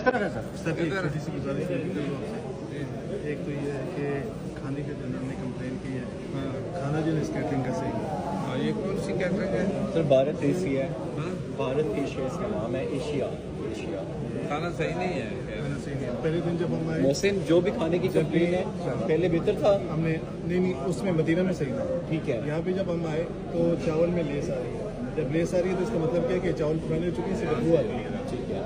Sir एक छोटी सी गुजारिश है एक तो ये है कि खाने के जो हमने कंप्लेन की है, खाना जो है कैटरिंग का सही है। ये कौन सी कैटरिंग है? सर भारत एशिया है, भारत एशिया इसका नाम है। एशिया खाना सही नहीं है। खाना सही नहीं है। पहले दिन जब हम आए मोहसिन जो भी खाने की कंप्लेन है पहले बेहतर था, हमने नहीं उसमें मदीना में सही था। ठीक है। यहाँ पे जब हम आए तो चावल में लेस आ रही है। जब लेस आ रही है तो इसका मतलब क्या है कि चावल पुराने हो चुके हैं, इससे बदबू आती है। ठीक है।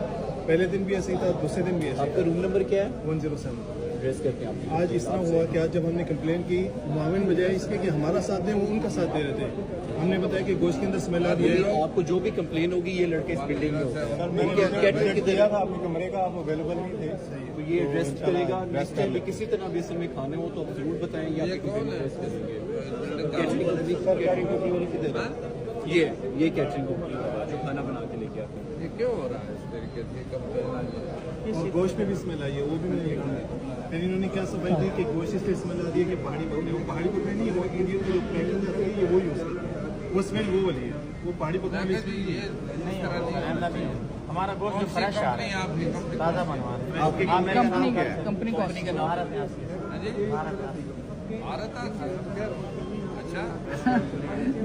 पहले दिन भी ऐसे ही था, दूसरे दिन भी ऐसे आपका रूम नंबर क्या है? 107। एड्रेस करके आप। आज इस तरह हुआ कि आज जब हमने कंप्लेन की, मुआविन बजाय इसके कि हमारा साथ दें वो उनका साथ दे रहे थे। हमने बताया कि गोश्त के अंदर स्मेल आ रही है। आपको जो भी कंप्लेन होगी ये लड़के इस बिल्डिंग में होते हैं। कैटरिंग की दिया था आपके कमरे का, आप अवेलेबल नहीं थे। तो ये एड्रेस करेगा। नेक्स्ट टाइम किसी तरह भी इसमें खाने हो तो आप जरूर बताएं। या ये कौन है? कैटरिंग कंपनी किधर है? ये कैटरिंग कंपनी जो खाना बना के लेके आते हैं। ये क्यों हो रहा है इस तरीके से कंप्लेन? और गोश्त में भी स्मेल आई है, वो भी मैंने लिखा। फिर इन्होंने क्या सफाई दी कि गोश्त इसलिए स्मेल आ रही है कि पहाड़ी बकरे, वो पहाड़ी बकरे नहीं, वो इंडियन जो पैकिंग जाती है ये वो यूज़ करते हैं। वो स्मेल वो वाली है, वो पहाड़ी बकरे में ये इस तरह नहीं है। हमारा गोश्त जो फ्रेश आ रहा है, आपकी कंपनी ताज़ा बनवा रहे हैं। आपकी कंपनी का नाम भारत आसिया। अच्छा,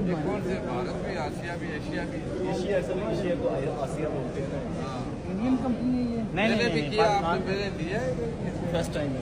ये कौन से? भारत भी, आसिया भी, एशिया भी। एशिया असल में एशिया को आसिया बोलते हैं। हाँ, इंडियन कंपनी है ये। मैंने भी किया, आपने मेरे दिया है। फर्स्ट टाइम है।